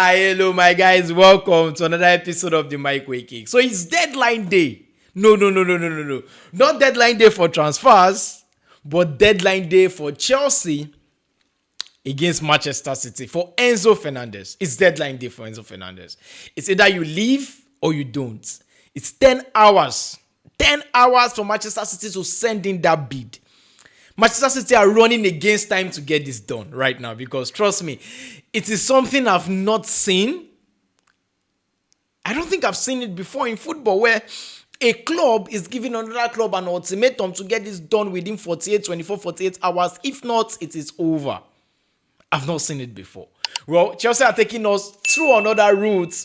Hello, my guys. Welcome to another episode of the Mike Waking. So it's deadline day. No. Not deadline day for transfers, but deadline day for Chelsea against Manchester City for Enzo Fernandez. It's deadline day for Enzo Fernandez. It's either you leave or you don't. It's 10 hours. 10 hours for Manchester City to send in that bid. Manchester City are running against time to get this done right now because, trust me, it is something I've not seen. I don't think I've seen it before in football where a club is giving another club an ultimatum to get this done within 48 hours. If not, it is over. I've not seen it before. Well, Chelsea are taking us through another route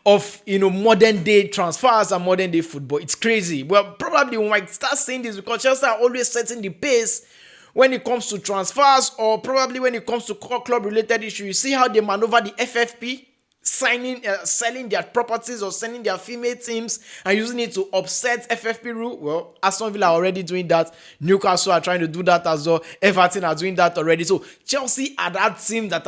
of, modern day transfers and modern day football. It's crazy. Well, probably we might start saying this because Chelsea are always setting the pace when it comes to transfers, or probably when it comes to club related issues. You see how they maneuver the FFP, selling their properties or selling their female teams and using it to upset FFP rule. Well, Aston Villa are already doing that. Newcastle are trying to do that as well. Everton are doing that already. So Chelsea are that team that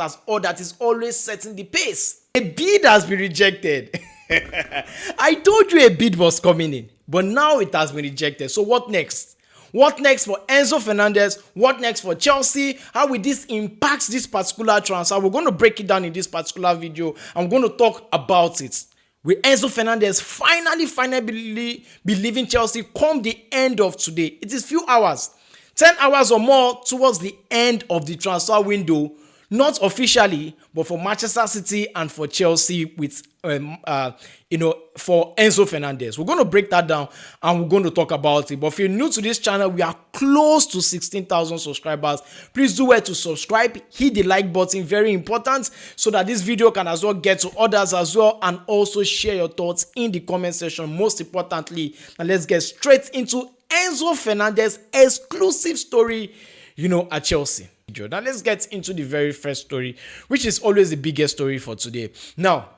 is always setting the pace. A bid has been rejected. I told you a bid was coming in, but now it has been rejected. So what next? What next for Enzo Fernandez? What next for Chelsea? How will this impact this particular transfer? We're going to break it down in this particular video. I'm going to talk about it. Will Enzo Fernandez finally be leaving Chelsea come the end of today? It is few hours. 10 hours or more towards the end of the transfer window. Not officially, but for Manchester City and for Chelsea with, for Enzo Fernandez. We're going to break that down and we're going to talk about it. But if you're new to this channel, we are close to 16,000 subscribers. Please do well to subscribe, hit the like button, very important, so that this video can as well get to others as well, and also share your thoughts in the comment section. Most importantly, and let's get straight into Enzo Fernandez exclusive story, at Chelsea. Now let's get into the very first story, which is always the biggest story for today. Now,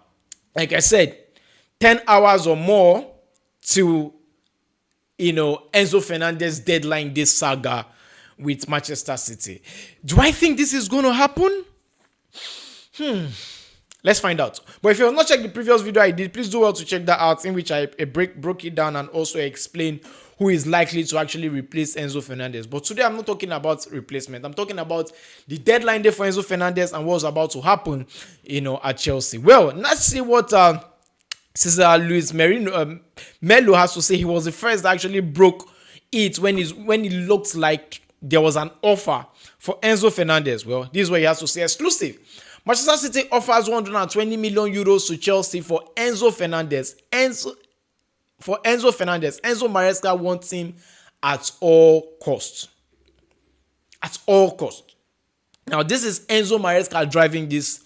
like I said, 10 hours or more to, Enzo Fernandez deadline this saga with Manchester City. Do I think this is going to happen? Let's find out. But if you have not checked the previous video I did, please do well to check that out, in which I broke it down and also explain who is likely to actually replace Enzo Fernandez. But today I'm not talking about replacement. I'm talking about the deadline day for Enzo Fernandez and what's about to happen, at Chelsea. Well, let's see what Cesar Luis Melo has to say. He was the first that actually broke it when it looked like there was an offer for Enzo Fernandez. Well, this is what he has to say. Exclusive. Manchester City offers 120 million euros to Chelsea for Enzo Fernandez. Enzo Maresca wants him at all costs. At all costs. Now, this is Enzo Maresca driving this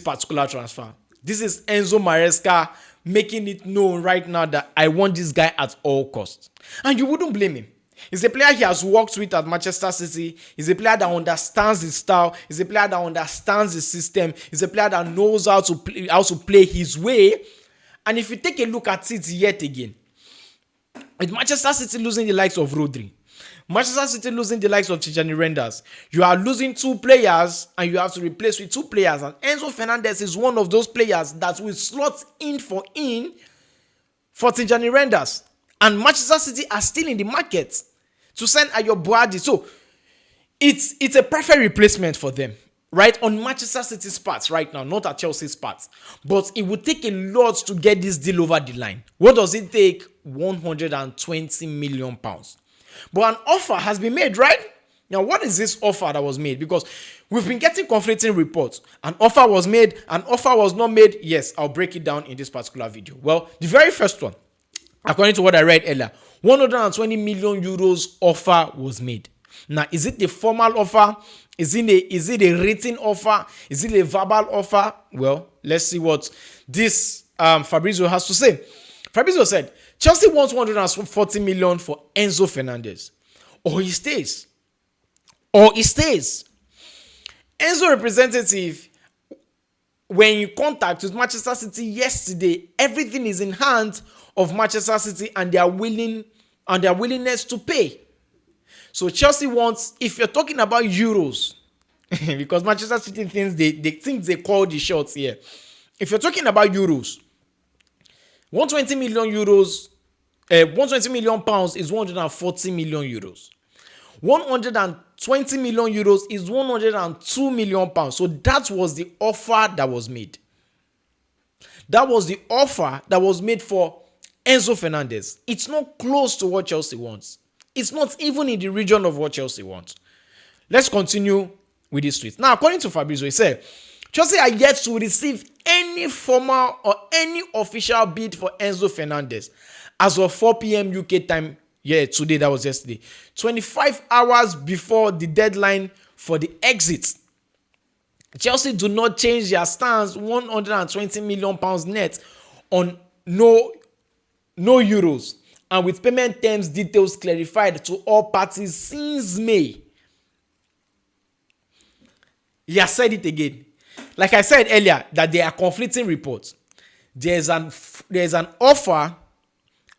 particular transfer. This is Enzo Maresca making it known right now that I want this guy at all costs. And you wouldn't blame him. He's a player he has worked with at Manchester City. He's a player that understands his style. He's a player that understands his system. He's a player that knows how to play his way. And if you take a look at it yet again, with Manchester City losing the likes of Rodri, Manchester City losing the likes of Tijani Renders, you are losing two players and you have to replace with two players. And Enzo Fernandez is one of those players that will slot in for Tijani Renders. And Manchester City are still in the market to send Ayo Buadi. So it's a perfect replacement for them. Right, on Manchester City's part right now, not at Chelsea's part. But it would take a lot to get this deal over the line. What does it take? 120 million pounds. But an offer has been made, right? Now, what is this offer that was made? Because we've been getting conflicting reports. An offer was made, an offer was not made. Yes, I'll break it down in this particular video. Well, the very first one, according to what I read earlier, 120 million euros offer was made. Now, is it the formal offer? Is it a written offer? Is it a verbal offer? Well, let's see what this Fabrizio has to say. Fabrizio said, Chelsea wants 140 million for Enzo Fernandez. Or he stays. Enzo representative, when you contact with Manchester City yesterday, everything is in hand of Manchester City and their willingness to pay. So Chelsea wants, if you're talking about euros, because Manchester City thinks they call the shots here. If you're talking about euros, 120 million euros, 120 million pounds is 140 million euros. 120 million euros is 102 million pounds. So that was the offer that was made. That was the offer that was made for Enzo Fernandez. It's not close to what Chelsea wants. It's not even in the region of what Chelsea wants. Let's continue with this tweet. Now, according to Fabrizio, he said, Chelsea are yet to receive any formal or any official bid for Enzo Fernandez as of 4 p.m. UK time. Yeah, today, that was yesterday. 25 hours before the deadline for the exit. Chelsea do not change their stance 120 million pounds net on no euros, and with payment terms details clarified to all parties since May. He has said it again. Like I said earlier, that there are conflicting reports. There's an offer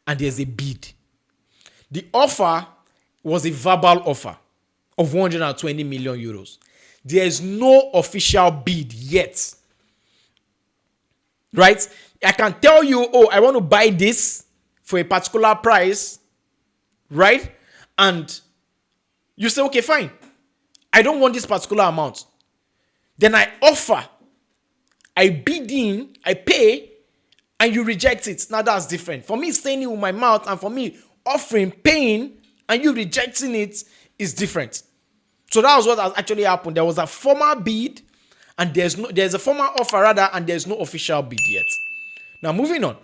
and there's a bid. The offer was a verbal offer of 120 million euros. There is no official bid yet. Right? I can tell you, oh, I want to buy this for a particular price. Right? And you say, okay, fine. I don't want this particular amount. Then I offer. I bid in, I pay, and you reject it. Now that's different. For me, saying it with my mouth, and for me, offering, paying, and you rejecting it is different. So that was what has actually happened. There was a formal bid, and there's a formal offer rather, and there's no official bid yet. Now moving on.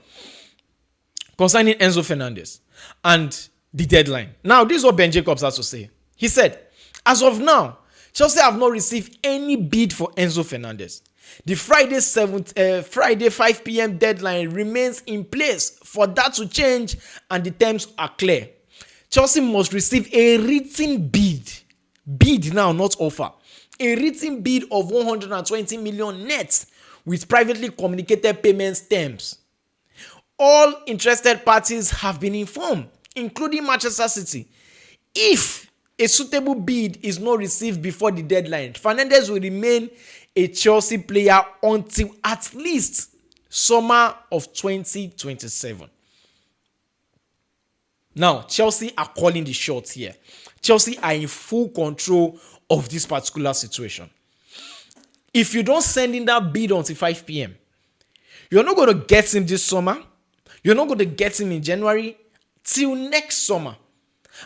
Concerning Enzo Fernandez and the deadline. Now, this is what Ben Jacobs has to say. He said, as of now, Chelsea have not received any bid for Enzo Fernandez. The Friday 5 p.m. deadline remains in place for that to change, and the terms are clear. Chelsea must receive a written bid. Bid now, not offer. A written bid of 120 million net with privately communicated payments terms. All interested parties have been informed, including Manchester City. If a suitable bid is not received before the deadline, Fernandez will remain a Chelsea player until at least summer of 2027. Now, Chelsea are calling the shots here. Chelsea are in full control of this particular situation. If you don't send in that bid until 5 p.m., you're not going to get him this summer. You're not going to get him in January till next summer.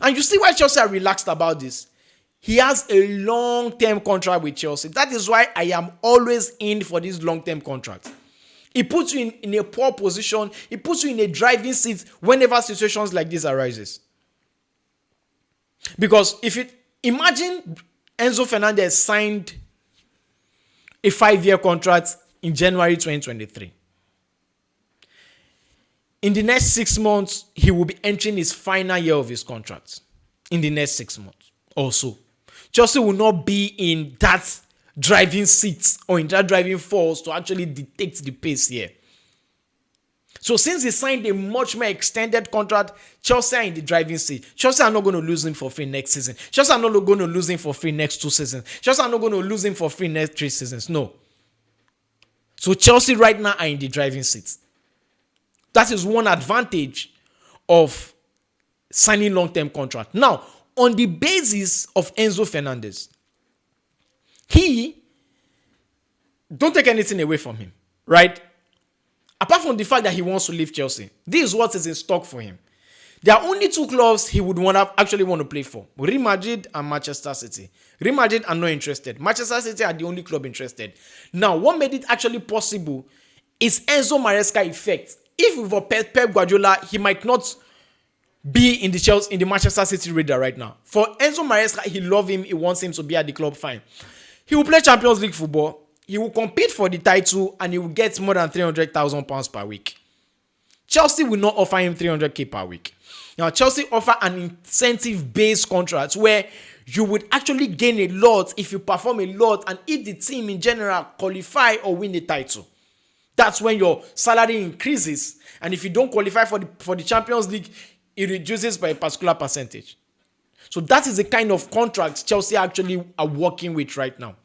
And you see why Chelsea are relaxed about this. He has a long-term contract with Chelsea. That is why I am always in for this long-term contract. It puts you in a poor position. It puts you in a driving seat whenever situations like this arises. Because imagine Enzo Fernandez signed a 5-year contract in January 2023. In the next 6 months, he will be entering his final year of his contract. In the next 6 months or so. Chelsea will not be in that driving seat or in that driving force to actually dictate the pace here. So since he signed a much more extended contract, Chelsea are in the driving seat. Chelsea are not going to lose him for free next season. Chelsea are not going to lose him for free next 2 seasons. Chelsea are not going to lose him for free next 3 seasons. No. So Chelsea right now are in the driving seat. That is one advantage of signing long-term contract. Now, on the basis of Enzo Fernandez, don't take anything away from him, right? Apart from the fact that he wants to leave Chelsea, this is what is in stock for him. There are only 2 clubs he would actually want to play for: Real Madrid and Manchester City. Real Madrid are not interested. Manchester City are the only club interested. Now, what made it actually possible is Enzo Maresca effect. If we were Pep Guardiola, he might not be in the Manchester City radar right now. For Enzo Maresca, he loves him. He wants him to be at the club. Fine. He will play Champions League football. He will compete for the title, and he will get more than £300,000 per week. Chelsea will not offer him 300k per week. Now, Chelsea offer an incentive-based contract where you would actually gain a lot if you perform a lot and if the team in general qualify or win the title. That's when your salary increases. And if you don't qualify for the Champions League, it reduces by a particular percentage. So that is the kind of contract Chelsea actually are working with right now.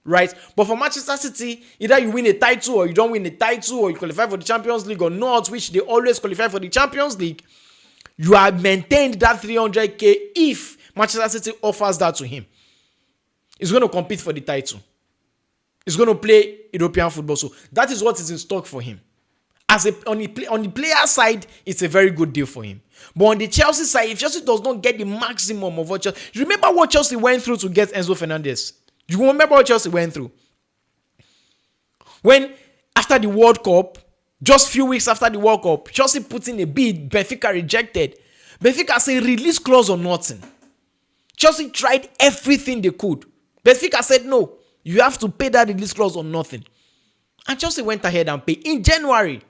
right? But for Manchester City, either you win a title or you don't win a title, or you qualify for the Champions League or not, which they always qualify for the Champions League, you have maintained that 300k if Manchester City offers that to him. He's going to compete for the title. He's going to play European football. So that is what is in stock for him. On the player side, it's a very good deal for him. But on the Chelsea side, if Chelsea does not get the maximum of what Chelsea... You remember what Chelsea went through to get Enzo Fernandez? You remember what Chelsea went through? When, after the World Cup, just a few weeks after the World Cup, Chelsea put in a bid, Benfica rejected. Benfica said release clause or nothing. Chelsea tried everything they could. Benfica said no, you have to pay that release clause or nothing. And Chelsea went ahead and paid in January.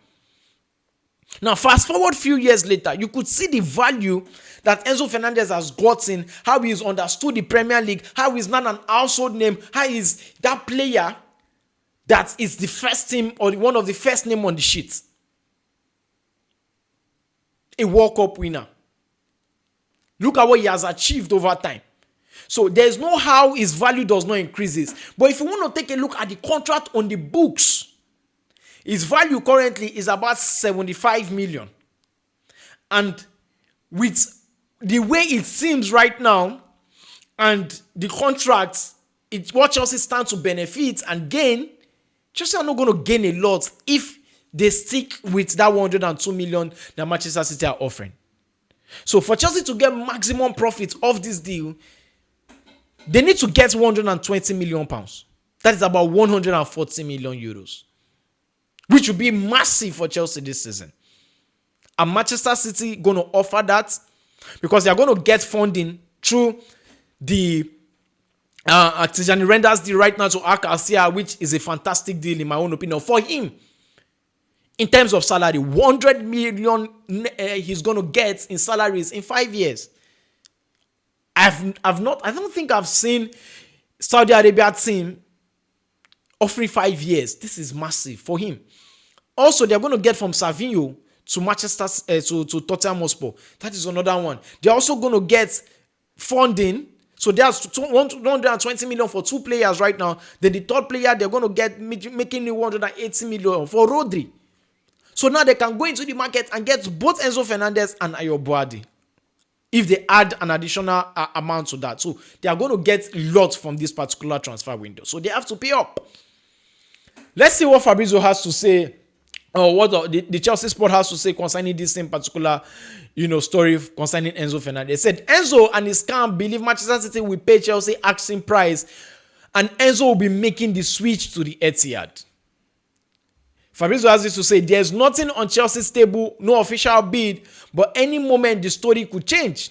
Now, fast forward a few years later, you could see the value that Enzo Fernandez has gotten, how he's understood the Premier League, how he's not an household name, how he's that player that is the first team or one of the first name on the sheet. A World Cup winner. Look at what he has achieved over time. So there's no how his value does not increase. But if you want to take a look at the contract on the books, his value currently is about 75 million. And with the way it seems right now, and the contracts, it's what Chelsea stand to benefit and gain. Chelsea are not going to gain a lot if they stick with that 102 million that Manchester City are offering. So for Chelsea to get maximum profit of this deal, they need to get 120 million pounds. That is about 140 million euros. Which will be massive for Chelsea this season. And Manchester City going to offer that because they are going to get funding through the Argentine renders deal right now to Arcacia, which is a fantastic deal in my own opinion for him. In terms of salary, 100 million he's going to get in salaries in 5 years. I don't think I've seen Saudi Arabia team offering 5 years. This is massive for him. Also, they're going to get from Savinho to Manchester to Tottenham Hotspur. That is another one. They're also going to get funding. So there's 120 million for 2 players right now. Then the third player, they're going to get making 180 million for Rodri. So now they can go into the market and get both Enzo Fernandez and Ayo Boadi if they add an additional amount to that. So they are going to get lots from this particular transfer window. So they have to pay up. Let's see what Fabrizio has to say, or what the Chelsea Sport has to say concerning this same particular, story concerning Enzo Fernandez. They said Enzo and his camp believe Manchester City will pay Chelsea asking price, and Enzo will be making the switch to the Etihad. Fabrizio has this to say, there's nothing on Chelsea's table, no official bid, but any moment the story could change.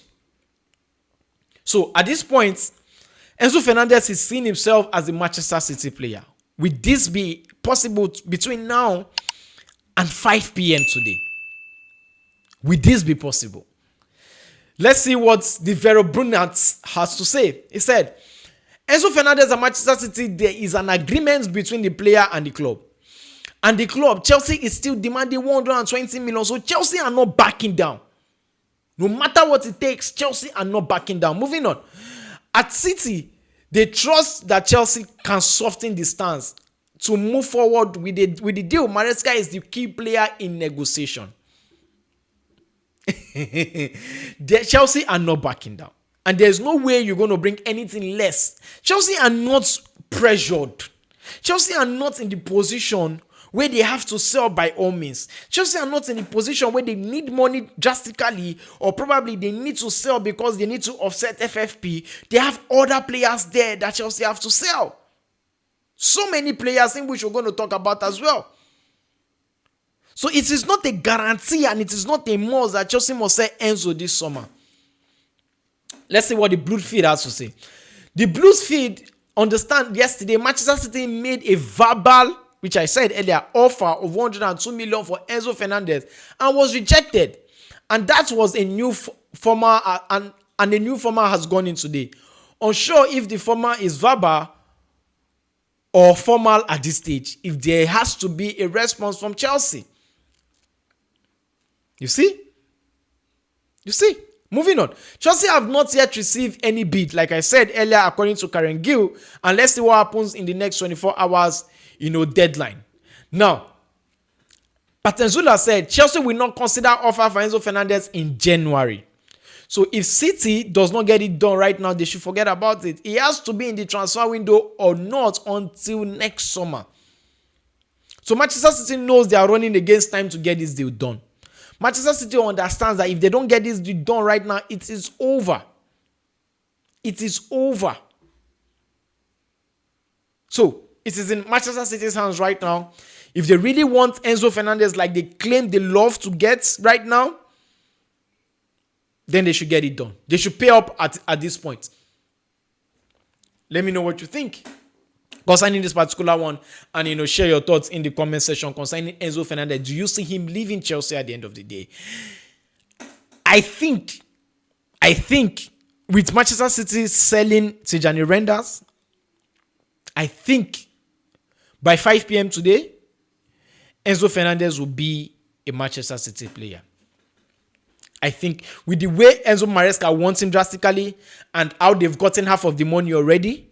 So at this point, Enzo Fernandez is seeing himself as a Manchester City player. Will this be possible between now and 5 p.m. today? Will this be possible? Let's see what the Vero Brunat has to say. He said, Enzo Fernandez and Manchester City, there is an agreement between the player and the club. And the club, Chelsea, is still demanding 120 million. So Chelsea are not backing down. No matter what it takes, Chelsea are not backing down. Moving on. At City, they trust that Chelsea can soften the stance to move forward with the deal. Maresca is the key player in negotiation. Chelsea are not backing down. And there's no way you're going to bring anything less. Chelsea are not pressured. Chelsea are not in the position where they have to sell by all means. Chelsea are not in a position where they need money drastically, or probably they need to sell because they need to offset FFP. They have other players there that Chelsea have to sell. So many players in which we're going to talk about as well. So it is not a guarantee and it is not a must that Chelsea must sell Enzo this summer. Let's see what the Bluesfield has to say. The Bluesfield understand yesterday Manchester City made a verbal, which I said earlier, offer of 102 million for Enzo Fernandez and was rejected. And that was a new former, and a new former has gone in today. Unsure if the former is verbal or formal at this stage, if there has to be a response from Chelsea. You see? Moving on. Chelsea have not yet received any bid, like I said earlier, according to Karen Gill, and let's see what happens in the next 24 hours, deadline. Now, Patenzula said Chelsea will not consider offer for Enzo Fernandez in January. So if City does not get it done right now, they should forget about it. He has to be in the transfer window or not until next summer. So Manchester City knows they are running against time to get this deal done. Manchester City understands that if they don't get this deal done right now, it is over. It is over. So it is in Manchester City's hands right now. If they really want Enzo Fernandez like they claim they love to get right now, then they should get it done. They should pay up at this point. Let me know what you think concerning this particular one, and share your thoughts in the comment section concerning Enzo Fernandez. Do you see him leaving Chelsea at the end of the day? I think with Manchester City selling Tijani Renders, I think by 5 p.m. today, Enzo Fernandez will be a Manchester City player. I think with the way Enzo Maresca wants him drastically and how they've gotten half of the money already,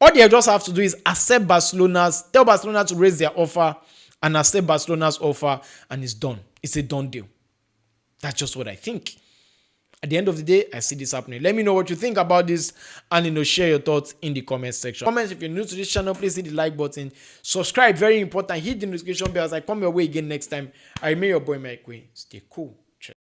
all they just have to do is tell Barcelona to raise their offer and accept Barcelona's offer, and it's done. It's a done deal. That's just what I think. At the end of the day, I see this happening. Let me know what you think about this, and share your thoughts in the comment section. Comment if you're new to this channel, please hit the like button. Subscribe, very important. Hit the notification bell as I come your way again next time. I remain your boy Mike Way. Stay cool.